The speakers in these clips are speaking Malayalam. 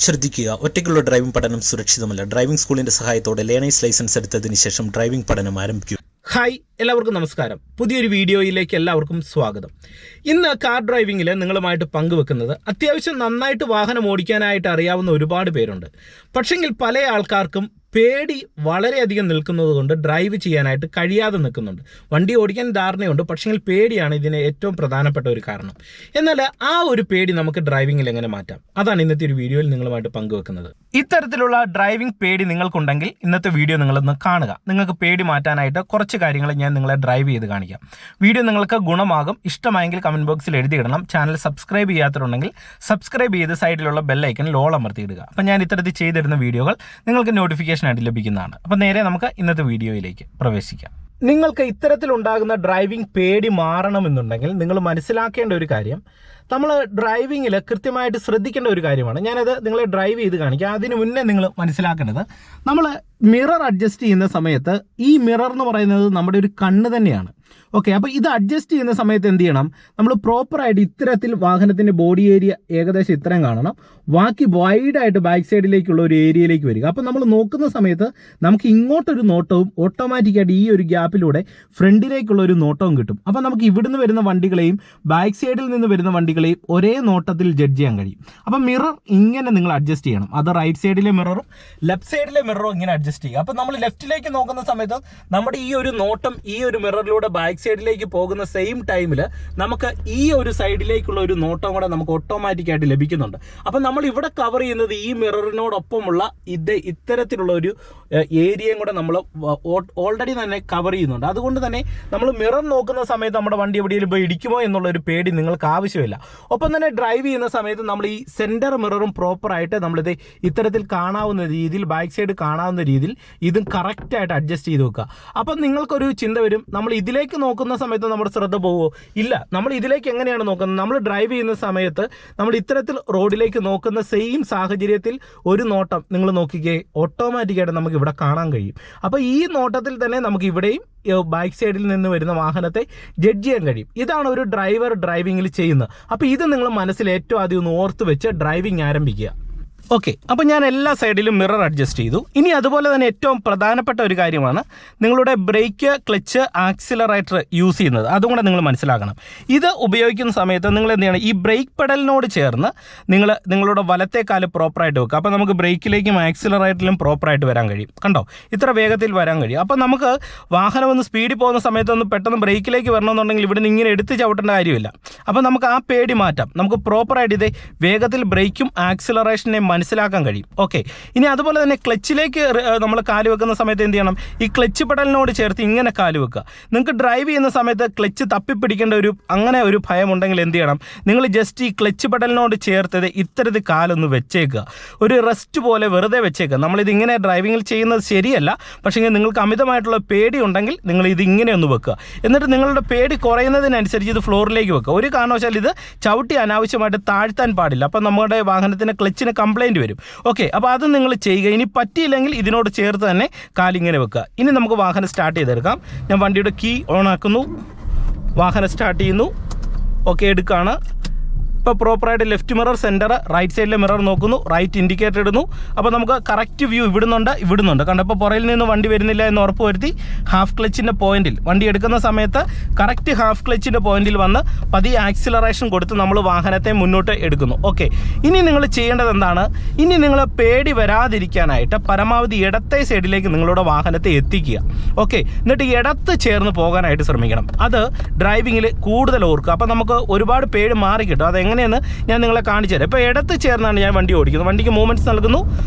ശ്രദ്ധിക്കുക, ഒറ്റയ്ക്കുള്ള ഡ്രൈവിംഗ് പഠനം സുരക്ഷിതമല്ല. ഡ്രൈവിംഗ് സ്കൂളിന്റെ സഹായത്തോടെ ലേണേഴ്സ് ലൈസൻസ് എടുത്തതിന് ശേഷം ഡ്രൈവിംഗ് പഠനം ആരംഭിക്കുക. ഹായ്, എല്ലാവർക്കും നമസ്കാരം. പുതിയൊരു വീഡിയോയിലേക്ക് എല്ലാവർക്കും സ്വാഗതം. ഇന്ന് കാർ ഡ്രൈവിംഗിൽ നിങ്ങളുമായിട്ട് പങ്കുവെക്കുന്നത് അത്യാവശ്യം നന്നായിട്ട് വാഹനം ഓടിക്കാനായിട്ട് അറിയാവുന്ന ഒരുപാട് പേരുണ്ട്. പക്ഷെങ്കിൽ പല ആൾക്കാർക്കും പേടി വളരെയധികം നിൽക്കുന്നത് കൊണ്ട് ഡ്രൈവ് ചെയ്യാനായിട്ട് കഴിയാതെ നിൽക്കുന്നുണ്ട്. വണ്ടി ഓടിക്കാൻ ധാരണയുണ്ട്, പക്ഷെങ്കിൽ പേടിയാണ് ഇതിന് ഏറ്റവും പ്രധാനപ്പെട്ട ഒരു കാരണം. എന്നാൽ ആ ഒരു പേടി നമുക്ക് ഡ്രൈവിംഗിൽ എങ്ങനെ മാറ്റാം, അതാണ് ഇന്നത്തെ ഒരു വീഡിയോയിൽ നിങ്ങളുമായിട്ട് പങ്കുവെക്കുന്നത്. ഇത്തരത്തിലുള്ള ഡ്രൈവിംഗ് പേടി നിങ്ങൾക്കുണ്ടെങ്കിൽ ഇന്നത്തെ വീഡിയോ നിങ്ങളൊന്ന് കാണുക. നിങ്ങൾക്ക് പേടി മാറ്റാനായിട്ട് കുറച്ച് കാര്യങ്ങൾ ഞാൻ നിങ്ങളെ ഡ്രൈവ് ചെയ്ത് കാണിക്കാം. വീഡിയോ നിങ്ങൾക്ക് ഗുണമാകും. ഇഷ്ടമായെങ്കിൽ കമൻറ്റ് ബോക്സിൽ എഴുതിയിടണം. ചാനൽ സബ്സ്ക്രൈബ് ചെയ്യാത്തതുണ്ടെങ്കിൽ സബ്സ്ക്രൈബ് ചെയ്ത് സൈഡിലുള്ള ബെല്ലൈക്കനിൽ ഓൾ അമർത്തിയിടുക. അപ്പം ഞാൻ ഇത്തരത്തിൽ ചെയ്തിരുന്ന വീഡിയോകൾ നിങ്ങൾക്ക് നോട്ടിഫിക്കേഷൻ ആയിട്ട് ലഭിക്കുന്നതാണ്. അപ്പം നേരെ നമുക്ക് ഇന്നത്തെ വീഡിയോയിലേക്ക് പ്രവേശിക്കാം. നിങ്ങൾക്ക് ഇത്തരത്തിലുണ്ടാകുന്ന ഡ്രൈവിംഗ് പേടി മാറണമെന്നുണ്ടെങ്കിൽ നിങ്ങൾ മനസ്സിലാക്കേണ്ട ഒരു കാര്യം, നമ്മൾ ഡ്രൈവിങ്ങിൽ കൃത്യമായിട്ട് ശ്രദ്ധിക്കേണ്ട ഒരു കാര്യമാണ്. ഞാനത് നിങ്ങളെ ഡ്രൈവ് ചെയ്ത് കാണിക്കാം. അതിന് മുന്നേ നിങ്ങൾ മനസ്സിലാക്കേണ്ടത്, നമ്മൾ മിറർ അഡ്ജസ്റ്റ് ചെയ്യുന്ന സമയത്ത് ഈ മിറർ എന്ന് പറയുന്നത് നമ്മുടെ ഒരു കണ്ണ് തന്നെയാണ്. ഓക്കെ, അപ്പോൾ ഇത് അഡ്ജസ്റ്റ് ചെയ്യുന്ന സമയത്ത് എന്ത് ചെയ്യണം, നമ്മൾ പ്രോപ്പറായിട്ട് ഇത്തരത്തിൽ വാഹനത്തിൻ്റെ ബോഡി ഏരിയ ഏകദേശം ഇത്രയും കാണണം. ബാക്കി വൈഡായിട്ട് ബാക്ക് സൈഡിലേക്കുള്ള ഒരു ഏരിയയിലേക്ക് വരിക. അപ്പോൾ നമ്മൾ നോക്കുന്ന സമയത്ത് നമുക്ക് ഇങ്ങോട്ടൊരു നോട്ടവും ഓട്ടോമാറ്റിക്കായിട്ട് ഈ ഒരു ഗ്യാപ്പിലൂടെ ഫ്രണ്ടിലേക്കുള്ള ഒരു നോട്ടവും കിട്ടും. അപ്പോൾ നമുക്ക് ഇവിടുന്ന് വരുന്ന വണ്ടികളെയും ബാക്ക് സൈഡിൽ നിന്ന് വരുന്ന വണ്ടികളെയും ഒരേ നോട്ടത്തിൽ ജഡ്ജ് ചെയ്യാൻ കഴിയും. അപ്പോൾ മിറർ ഇങ്ങനെ നിങ്ങൾ അഡ്ജസ്റ്റ് ചെയ്യണം. അത് റൈറ്റ് സൈഡിലെ മിററും ലെഫ്റ്റ് സൈഡിലെ മിററും ഇങ്ങനെ അഡ്ജസ്റ്റ് ചെയ്യുക. അപ്പോൾ നമ്മൾ ലെഫ്റ്റിലേക്ക് നോക്കുന്ന സമയത്ത് നമ്മുടെ ഈ ഒരു നോട്ടം ഈ ഒരു മിററിലൂടെ ബാക്ക് സൈഡിലേക്ക് പോകുന്ന സെയിം ടൈമിൽ നമുക്ക് ഈ ഒരു സൈഡിലേക്കുള്ള ഒരു നോട്ടം കൂടെ നമുക്ക് ഓട്ടോമാറ്റിക്കായിട്ട് ലഭിക്കുന്നുണ്ട്. അപ്പം നമ്മൾ ഇവിടെ കവർ ചെയ്യുന്നത് ഈ മിററിനോടൊപ്പമുള്ള ഇത്തരത്തിലുള്ള ഒരു ഏരിയയും കൂടെ നമ്മൾ ഓൾറെഡി തന്നെ കവർ ചെയ്യുന്നുണ്ട്. അതുകൊണ്ട് തന്നെ നമ്മൾ മിറർ നോക്കുന്ന സമയത്ത് നമ്മുടെ വണ്ടി എവിടെയെങ്കിലും പോയി ഇടിക്കുമോ എന്നുള്ളൊരു പേടി നിങ്ങൾക്ക് ആവശ്യമില്ല. ഒപ്പം തന്നെ ഡ്രൈവ് ചെയ്യുന്ന സമയത്ത് നമ്മൾ ഈ സെൻറ്റർ മിററും പ്രോപ്പറായിട്ട് നമ്മളിത് ഇത്തരത്തിൽ കാണാവുന്ന രീതിയിൽ ബാക്ക് സൈഡ് കാണാവുന്ന രീതിയിൽ ഇതും കറക്റ്റായിട്ട് അഡ്ജസ്റ്റ് ചെയ്ത് വെക്കുക. അപ്പം നിങ്ങൾക്കൊരു ചിന്ത വരും, നമ്മൾ ഇതിലേക്ക് നോക്കുന്ന സമയത്ത് നമ്മുടെ ശ്രദ്ധ പോവുമോ? ഇല്ല, നമ്മൾ ഇതിലേക്ക് എങ്ങനെയാണ് നോക്കുന്നത്, നമ്മൾ ഡ്രൈവ് ചെയ്യുന്ന സമയത്ത് നമ്മൾ ഇത്തരത്തിൽ റോഡിലേക്ക് നോക്കുന്ന സെയിം സാഹചര്യത്തിൽ ഒരു നോട്ടം നിങ്ങൾ നോക്കിക്കേ, ഓട്ടോമാറ്റിക്കായിട്ട് നമുക്ക് ഇവിടെ കാണാൻ കഴിയും. അപ്പോൾ ഈ നോട്ടത്തിൽ തന്നെ നമുക്ക് ഇവിടെയും ബാക്ക് സൈഡിൽ നിന്ന് വരുന്ന വാഹനത്തെ ജഡ്ജ് ചെയ്യാൻ കഴിയും. ഇതാണ് ഒരു ഡ്രൈവർ ഡ്രൈവിങ്ങിൽ ചെയ്യുന്നത്. അപ്പോൾ ഇത് നിങ്ങൾ മനസ്സിൽ ഏറ്റവും ആദ്യം ഒന്ന് ഓർത്ത് വെച്ച് ഡ്രൈവിംഗ് ആരംഭിക്കുക. ഓക്കെ, അപ്പോൾ ഞാൻ എല്ലാ സൈഡിലും മിറർ അഡ്ജസ്റ്റ് ചെയ്തു. ഇനി അതുപോലെ തന്നെ ഏറ്റവും പ്രധാനപ്പെട്ട ഒരു കാര്യമാണ് നിങ്ങളുടെ ബ്രേക്ക്, ക്ലച്ച്, ആക്സിലറേറ്റർ യൂസ് ചെയ്യുന്നത്. അതും കൂടെ നിങ്ങൾ മനസ്സിലാക്കണം. ഇത് ഉപയോഗിക്കുന്ന സമയത്ത് നിങ്ങൾ എന്ത് ചെയ്യണം, ഈ ബ്രേക്ക് പെഡലിനോട് ചേർന്ന് നിങ്ങളുടെ വലത്തെ കാല് പ്രോപ്പറായിട്ട് വെക്കുക. അപ്പോൾ നമുക്ക് ബ്രേക്കിലേക്കും ആക്സിലറേറ്ററിലും പ്രോപ്പറായിട്ട് വരാൻ കഴിയും. കണ്ടോ, ഇത്ര വേഗത്തിൽ വരാൻ കഴിയും. അപ്പോൾ നമുക്ക് വാഹനം ഒന്ന് സ്പീഡിൽ പോകുന്ന സമയത്ത് ഒന്ന് പെട്ടെന്ന് ബ്രേക്കിലേക്ക് വരണമെന്നുണ്ടെങ്കിൽ ഇവിടെ നിന്ന് ഇങ്ങനെ എടുത്ത് ചവിട്ടേണ്ട കാര്യമില്ല. അപ്പോൾ നമുക്ക് ആ പേടി മാറ്റാം. നമുക്ക് പ്രോപ്പറായിട്ട് ഇത് വേഗത്തിൽ ബ്രേക്കും ആക്സിലറേഷനെയും മനസ്സിലാക്കാൻ കഴിയും. ഓക്കെ, ഇനി അതുപോലെ തന്നെ ക്ലച്ചിലേക്ക് നമ്മൾ കാല് വെക്കുന്ന സമയത്ത് എന്ത് ചെയ്യണം, ഈ ക്ലച്ച് പെഡലിനോട് ചേർത്ത് ഇങ്ങനെ കാല് വെക്കുക. നിങ്ങൾക്ക് ഡ്രൈവ് ചെയ്യുന്ന സമയത്ത് ക്ലച്ച് തപ്പിപ്പിടിക്കേണ്ട അങ്ങനെ ഒരു ഭയമുണ്ടെങ്കിൽ എന്ത് ചെയ്യണം, നിങ്ങൾ ജസ്റ്റ് ഈ ക്ലച്ച് പെഡലിനോട് ചേർത്തത് ഇത്തരത്തിൽ കാലൊന്ന് വെച്ചേക്കുക. ഒരു റെസ്റ്റ് പോലെ വെറുതെ വെച്ചേക്കുക. നമ്മളിത് ഇങ്ങനെ ഡ്രൈവിങ്ങിൽ ചെയ്യുന്നത് ശരിയല്ല. പക്ഷേ നിങ്ങൾക്ക് അമിതമായിട്ടുള്ള പേടി ഉണ്ടെങ്കിൽ നിങ്ങൾ ഇത് ഇങ്ങനെ ഒന്ന് വെക്കുക. എന്നിട്ട് നിങ്ങളുടെ പേടി കുറയുന്നതിനനുസരിച്ച് ഇത് ഫ്ലോറിലേക്ക് വെക്കുക. ഒരു കാരണവശാലും ഇത് ചവിട്ടി അനാവശ്യമായിട്ട് താഴ്ത്താൻ പാടില്ല. അപ്പം നമ്മുടെ വാഹനത്തിന് ക്ലച്ചിന് കംപ്ലൈൻറ്റ് വരും. ഓക്കെ, അപ്പോൾ അത് നിങ്ങൾ ചെയ്യുക. ഇനി പറ്റിയില്ലെങ്കിൽ ഇതിനോട് ചേർത്ത് തന്നെ കാലിങ്ങനെ വെക്കുക. ഇനി നമുക്ക് വാഹനം സ്റ്റാർട്ട് ചെയ്തെടുക്കാം. ഞാൻ വണ്ടിയുടെ കീ ഓൺ ആക്കുന്നു, വാഹനം സ്റ്റാർട്ട് ചെയ്യുന്നു. ഓക്കെ, എടുക്കുകയാണ്. ഇപ്പോൾ പ്രോപ്പറായിട്ട് ലെഫ്റ്റ് മിറർ, സെൻറ്റർ, റൈറ്റ് സൈഡിലെ മിറർ നോക്കുന്നു, റൈറ്റ് ഇൻഡിക്കേറ്റർ ഇടുന്നു. അപ്പോൾ നമുക്ക് കറക്റ്റ് വ്യൂ ഇവിടുന്നുണ്ട്. കണ്ടപ്പോൾ പുറയിൽ നിന്ന് വണ്ടി വരുന്നില്ല എന്ന് ഉറപ്പ് വരുത്തി ഹാഫ് ക്ലച്ചിൻ്റെ പോയിന്റിൽ വണ്ടി എടുക്കുന്ന സമയത്ത് കറക്റ്റ് ഹാഫ് ക്ലച്ചിൻ്റെ പോയിന്റിൽ വന്ന് പതിയെ ആക്സിലറേഷൻ കൊടുത്ത് നമ്മൾ വാഹനത്തെ മുന്നോട്ട് എടുക്കുന്നു. ഓക്കെ, ഇനി നിങ്ങൾ ചെയ്യേണ്ടത് എന്താണ്, ഇനി നിങ്ങൾ പേടി വരാതിരിക്കാനായിട്ട് പരമാവധി ഇടത്തെ സൈഡിലേക്ക് നിങ്ങളുടെ വാഹനത്തെ എത്തിക്കുക. ഓക്കെ, എന്നിട്ട് ഇടത്ത് ചേർന്ന് പോകാനായിട്ട് ശ്രമിക്കണം. അത് ഡ്രൈവിങ്ങിൽ കൂടുതൽ ഓർക്കുക. അപ്പോൾ നമുക്ക് ഒരുപാട് പേടി മാറി കിട്ടും. അതെങ്ങനെയെന്ന് ഞാൻ നിങ്ങളെ കാണിച്ചു തരാം. ഇപ്പോൾ ഇടത്ത് ചേർന്നാണ് ഞാൻ വണ്ടി ഓടിക്കുന്നത്. വണ്ടിക്ക് മൂവ്മെൻറ്റ്സ് നൽകുന്നു,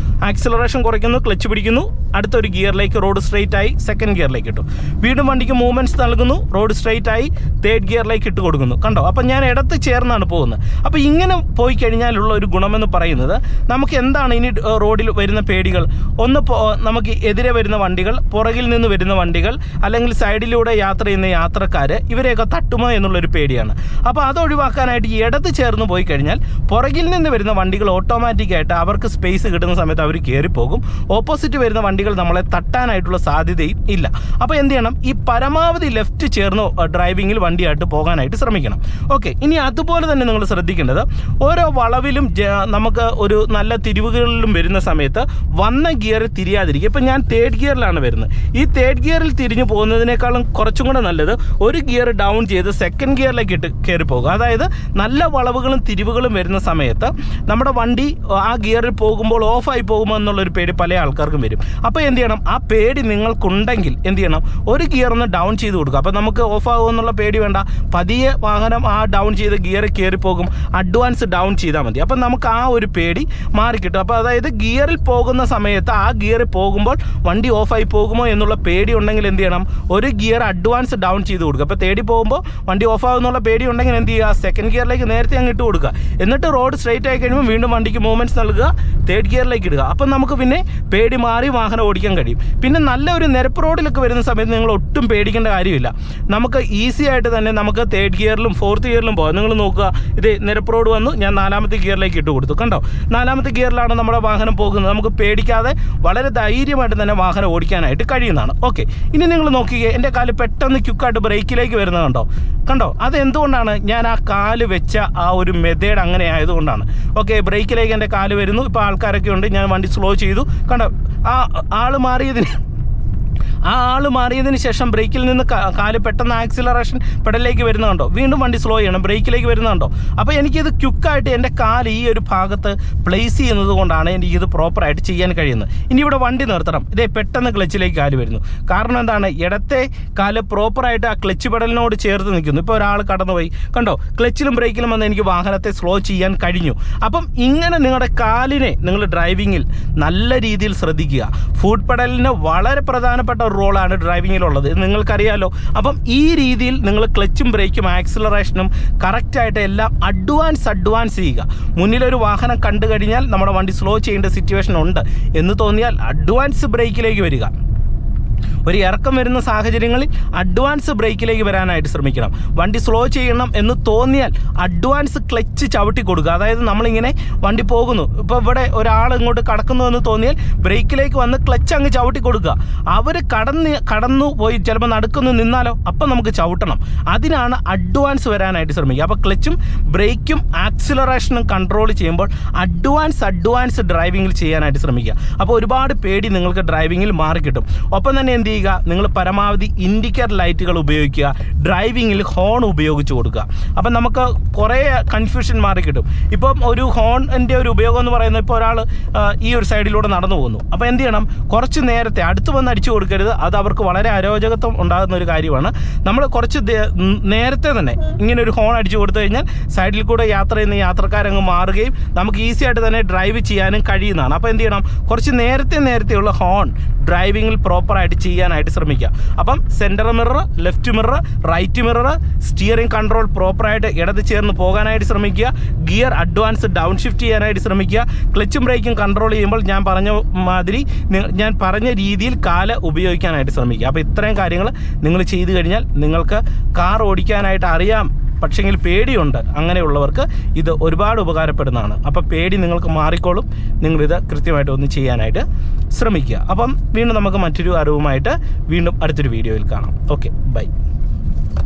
ആക്സിലറേഷൻ കുറയ്ക്കുന്നു, ക്ലച്ച് പിടിക്കുന്നു, അടുത്തൊരു ഗിയറിലേക്ക് റോഡ് സ്ട്രെയിറ്റ് ആയി സെക്കൻഡ് ഗിയറിലേക്ക് ഇട്ടു. വീണ്ടും വണ്ടിക്ക് മൂവ്മെൻറ്റ്സ് നൽകുന്നു, റോഡ് സ്ട്രെയിറ്റ് ആയി തേർഡ് ഗിയറിലേക്ക് ഇട്ട് കൊടുക്കുന്നു. കണ്ടോ, അപ്പോൾ ഞാൻ ഇടത്ത് ചേർന്നാണ് പോകുന്നത്. അപ്പോൾ ഇങ്ങനെ പോയി കഴിഞ്ഞാലുള്ള ഒരു ഗുണമെന്ന് പറയുന്നത്, നമുക്ക് എന്താണ് ഇനി റോഡിൽ വരുന്ന പേടികൾ, ഒന്ന് നമുക്ക് എതിരെ വരുന്ന വണ്ടികൾ, പുറകിൽ നിന്ന് വരുന്ന വണ്ടികൾ, അല്ലെങ്കിൽ സൈഡിലൂടെ യാത്ര ചെയ്യുന്ന യാത്രക്കാർ, ഇവരെയൊക്കെ തട്ടുമോ എന്നുള്ളൊരു പേടിയാണ്. അപ്പോൾ അത് ഒഴിവാക്കാനായിട്ട് ഈ ഇടത്ത് ചേർന്ന് കടന്നു പോയി കഴിഞ്ഞാൽ പുറകിൽ നിന്ന് വരുന്ന വണ്ടികൾ ഓട്ടോമാറ്റിക്കായിട്ട് അവർക്ക് സ്പേസ് കിട്ടുന്ന സമയത്ത് അവർ കയറിപ്പോകും. ഓപ്പോസിറ്റ് വരുന്ന വണ്ടികൾ നമ്മളെ തട്ടാനായിട്ടുള്ള സാധ്യതയും ഇല്ല. അപ്പോൾ എന്ത് ചെയ്യണം, ഈ പരമാവധി ലെഫ്റ്റ് ചേർന്ന് ഡ്രൈവിങ്ങിൽ വണ്ടിയായിട്ട് പോകാനായിട്ട് ശ്രമിക്കണം. ഓക്കെ, ഇനി അതുപോലെ തന്നെ നിങ്ങൾ ശ്രദ്ധിക്കേണ്ടത് ഓരോ വളവിലും നമുക്ക് ഒരു നല്ല തിരിവുകളിലും വരുന്ന സമയത്ത് വന്ന ഗിയറിൽ തിരിയാതിരിക്കുക. ഇപ്പം ഞാൻ തേർഡ് ഗിയറിലാണ് വരുന്നത്. ഈ തേർഡ് ഗിയറിൽ തിരിഞ്ഞു പോകുന്നതിനേക്കാളും കുറച്ചും കൂടെ നല്ലത് ഒരു ഗിയർ ഡൗൺ ചെയ്ത് സെക്കൻഡ് ഗിയറിലേക്ക് കയറി പോകുക. അതായത് നല്ല വളവുകളും തിരിവുകളും വരുന്ന സമയത്ത് നമ്മുടെ വണ്ടി ആ ഗിയറിൽ പോകുമ്പോൾ ഓഫായി പോകുമോ എന്നുള്ളൊരു പേടി പല ആൾക്കാർക്കും വരും. അപ്പോൾ എന്ത് ചെയ്യണം, ആ പേടി നിങ്ങൾക്കുണ്ടെങ്കിൽ എന്ത് ചെയ്യണം, ഒരു ഗിയർ ഒന്ന് ഡൗൺ ചെയ്ത് കൊടുക്കുക. അപ്പോൾ നമുക്ക് ഓഫാകുമെന്നുള്ള പേടി വേണ്ട, പതിയെ വാഹനം ആ ഡൗൺ ചെയ്ത് ഗിയറിൽ കയറിപ്പോകും. അഡ്വാൻസ് ഡൗൺ ചെയ്താൽ മതി. അപ്പം നമുക്ക് ആ ഒരു പേടി മാറിക്കിട്ടും. അപ്പോൾ അതായത് ഗിയറിൽ പോകുന്ന സമയത്ത് ആ ഗിയറിൽ പോകുമ്പോൾ വണ്ടി ഓഫായി പോകുമോ എന്നുള്ള പേടി ഉണ്ടെങ്കിൽ എന്ത് ചെയ്യണം, ഒരു ഗിയർ അഡ്വാൻസ് ഡൗൺ ചെയ്ത് കൊടുക്കുക. അപ്പോൾ തേടി പോകുമ്പോൾ വണ്ടി ഓഫാകുന്നുള്ള പേടി ഉണ്ടെങ്കിൽ എന്ത് ചെയ്യുക, സെക്കൻഡ് ഗിയറിലേക്ക് നേരത്തെ അങ്ങ് ഇട്ട് കൊടുക്കുക. എന്നിട്ട് റോഡ് സ്ട്രൈറ്റ് ആയി കഴിയുമ്പോൾ വീണ്ടും വണ്ടിക്ക് മൂവ്മെൻറ്റ്സ് നൽകുക, തേർഡ് ഗിയറിലേക്ക് ഇടുക. അപ്പം നമുക്ക് പിന്നെ പേടി മാറി വാഹനം ഓടിക്കാൻ കഴിയും. പിന്നെ നല്ലൊരു നിരപ്പ് റോഡിലൊക്കെ വരുന്ന സമയത്ത് നിങ്ങൾ ഒട്ടും പേടിക്കേണ്ട കാര്യമില്ല. നമുക്ക് ഈസി ആയിട്ട് തന്നെ നമുക്ക് തേർഡ് ഗിയറിലും ഫോർത്ത് ഗിയറിലും പോകാം. നിങ്ങൾ നോക്കുക, ഇത് നിരപ്പ് റോഡ് വന്നു, ഞാൻ 4ാമത്തെ ഗിയറിലേക്ക് ഇട്ട് കൊടുത്തു. കണ്ടോ, 4ാമത്തെ ഗിയറിലാണ് നമ്മുടെ വാഹനം പോകുന്നത്. നമുക്ക് പേടിക്കാതെ വളരെ ധൈര്യമായിട്ട് തന്നെ വാഹനം ഓടിക്കാനായിട്ട് കഴിയുന്നതാണ്. ഓക്കെ, ഇനി നിങ്ങൾ നോക്കിയേ, എൻ്റെ കാല് പെട്ടെന്ന് ക്യുക്കായിട്ട് ബ്രേക്കിലേക്ക് വരുന്നത് കണ്ടോ. അതെന്തുകൊണ്ടാണ്, ഞാൻ ആ കാല് വെച്ച ആ ഒരു മെത്തേഡ് അങ്ങനെ ആയതുകൊണ്ടാണ്. ഓക്കെ, ബ്രേക്കിലേക്ക് എൻ്റെ കാല് വരുന്നു. ഇപ്പോൾ ആൾക്കാരൊക്കെ ഉണ്ട്, ഞാൻ വണ്ടി സ്ലോ ചെയ്തു. കണ്ടോ, ആ ആൾ മാറിയതിന് ശേഷം ബ്രേക്കിൽ നിന്ന് കാല് പെട്ടെന്ന് ആക്സിലറേഷൻ പെഡലിലേക്ക് വരുന്നുണ്ടോ, വീണ്ടും വണ്ടി സ്ലോ ചെയ്യണം, ബ്രേക്കിലേക്ക് വരുന്നുണ്ടോ. അപ്പോൾ എനിക്കിത് ക്വിക്കായിട്ട് എൻ്റെ കാല് ഈ ഒരു ഭാഗത്ത് പ്ലേസ് ചെയ്യുന്നത് കൊണ്ടാണ് എനിക്കിത് പ്രോപ്പറായിട്ട് ചെയ്യാൻ കഴിയുന്നത്. ഇനി ഇവിടെ വണ്ടി നിർത്തണം, ഇതേ പെട്ടെന്ന് ക്ലച്ചിലേക്ക് കാല് വരുന്നു. കാരണം എന്താണ്, ഇടത്തെ കാല് പ്രോപ്പറായിട്ട് ആ ക്ലച്ച് പെഡലിനോട് ചേർത്ത് നിൽക്കുന്നു. ഇപ്പോൾ ഒരാൾ കടന്നുപോയി, കണ്ടോ, ക്ലച്ചിലും ബ്രേക്കിലും വന്ന് എനിക്ക് വാഹനത്തെ സ്ലോ ചെയ്യാൻ കഴിഞ്ഞു. അപ്പം ഇങ്ങനെ നിങ്ങളുടെ കാലിനെ നിങ്ങൾ ഡ്രൈവിങ്ങിൽ നല്ല രീതിയിൽ ശ്രദ്ധിക്കുക. ഫുഡ് പെഡലിന് വളരെ പ്രധാനപ്പെട്ട റോളാണ് ഡ്രൈവിങ്ങിലുള്ളത്, നിങ്ങൾക്കറിയാലോ. അപ്പം ഈ രീതിയിൽ നിങ്ങൾ ക്ലച്ചും ബ്രേക്കും ആക്സിലറേഷനും കറക്റ്റായിട്ട് എല്ലാം അഡ്വാൻസ് ചെയ്യുക. മുന്നിലൊരു വാഹനം കണ്ടു കഴിഞ്ഞാൽ നമ്മുടെ വണ്ടി സ്ലോ ചെയ്യേണ്ട സിറ്റുവേഷൻ ഉണ്ട് എന്ന് തോന്നിയാൽ അഡ്വാൻസ് ബ്രേക്കിലേക്ക് വരിക. ഒരു ഇറക്കം വരുന്ന സാഹചര്യങ്ങളിൽ അഡ്വാൻസ് ബ്രേക്കിലേക്ക് വരാനായിട്ട് ശ്രമിക്കണം. വണ്ടി സ്ലോ ചെയ്യണം എന്ന് തോന്നിയാൽ അഡ്വാൻസ് ക്ലച്ച് ചവിട്ടി കൊടുക്കുക. അതായത് നമ്മളിങ്ങനെ വണ്ടി പോകുന്നു, ഇപ്പോൾ ഇവിടെ ഒരാൾ ഇങ്ങോട്ട് കടക്കുന്നു എന്ന് തോന്നിയാൽ ബ്രേക്കിലേക്ക് വന്ന് ക്ലച്ച് അങ്ങ് ചവിട്ടി കൊടുക്കുക. അവർ കടന്നു പോയി ചിലപ്പോൾ നടുക്കുന്നു നിന്നാലോ, അപ്പം നമുക്ക് ചവിട്ടണം. അതിനാണ് അഡ്വാൻസ് വരാനായിട്ട് ശ്രമിക്കുക. അപ്പോൾ ക്ലച്ചും ബ്രേക്കും ആക്സിലറേഷനും കൺട്രോൾ ചെയ്യുമ്പോൾ അഡ്വാൻസ് ഡ്രൈവിങ്ങിൽ ചെയ്യാനായിട്ട് ശ്രമിക്കുക. അപ്പോൾ ഒരുപാട് പേടി നിങ്ങൾക്ക് ഡ്രൈവിങ്ങിൽ മാറിക്കിട്ടും. ഒപ്പം തന്നെ എന്ത് ചെയ്യുക, നിങ്ങൾ പരമാവധി ഇൻഡിക്കേറ്റർ ലൈറ്റുകൾ ഉപയോഗിക്കുക, ഡ്രൈവിങ്ങിൽ ഹോൺ ഉപയോഗിച്ച് കൊടുക്കുക. അപ്പം നമുക്ക് കുറേ കൺഫ്യൂഷൻ മാറി കിട്ടും. ഇപ്പം ഒരു ഹോണിൻ്റെ ഒരു ഉപയോഗം എന്ന് പറയുന്നത്, ഇപ്പോൾ ഒരാൾ ഈ ഒരു സൈഡിലൂടെ നടന്നു പോകുന്നു, അപ്പോൾ എന്ത് ചെയ്യണം, കുറച്ച് നേരത്തെ അടുത്ത് വന്ന് അടിച്ചു കൊടുക്കരുത്. അത് അവർക്ക് വളരെ അരോചകത്വം ഉണ്ടാകുന്ന ഒരു കാര്യമാണ്. നമ്മൾ കുറച്ച് നേരത്തെ തന്നെ ഇങ്ങനെ ഒരു ഹോൺ അടിച്ചു കൊടുത്തു കഴിഞ്ഞാൽ സൈഡിൽ കൂടെ യാത്ര ചെയ്യുന്ന യാത്രക്കാരങ്ങ് മാറുകയും നമുക്ക് ഈസി ആയിട്ട് തന്നെ ഡ്രൈവ് ചെയ്യാനും കഴിയുന്നതാണ്. അപ്പോൾ എന്ത് ചെയ്യണം, കുറച്ച് നേരത്തെയുള്ള ഹോൺ ഡ്രൈവിങ്ങിൽ പ്രോപ്പറായിട്ട് ചെയ്യാനായിട്ട് ശ്രമിക്കുക. അപ്പം centre mirror, left mirror, right mirror, steering control പ്രോപ്പറായിട്ട് ഇടത് ചേർന്ന് പോകാനായിട്ട് ശ്രമിക്കുക. ഗിയർ അഡ്വാൻസ് ഡൗൺ ഷിഫ്റ്റ് ചെയ്യാനായിട്ട് ശ്രമിക്കുക. ക്ലച്ചും ബ്രേക്കും കൺട്രോൾ ചെയ്യുമ്പോൾ ഞാൻ പറഞ്ഞ രീതിയിൽ കാല് ഉപയോഗിക്കാനായിട്ട് ശ്രമിക്കുക. അപ്പോൾ ഇത്രയും കാര്യങ്ങൾ നിങ്ങൾ ചെയ്തു കഴിഞ്ഞാൽ നിങ്ങൾക്ക് കാർ ഓടിക്കാനായിട്ട് അറിയാം, പക്ഷെങ്കിൽ പേടിയുണ്ട്, അങ്ങനെയുള്ളവർക്ക് ഇത് ഒരുപാട് ഉപകാരപ്പെടുന്നതാണ്. അപ്പോൾ പേടി നിങ്ങൾക്ക് മാറിക്കോളും. നിങ്ങളിത് കൃത്യമായിട്ട് ഒന്ന് ചെയ്യാനായിട്ട് ശ്രമിക്കുക. അപ്പം വീണ്ടും നമുക്ക് മറ്റൊരു അറിവുമായിട്ട് വീണ്ടും അടുത്തൊരു വീഡിയോയിൽ കാണാം. Okay, by.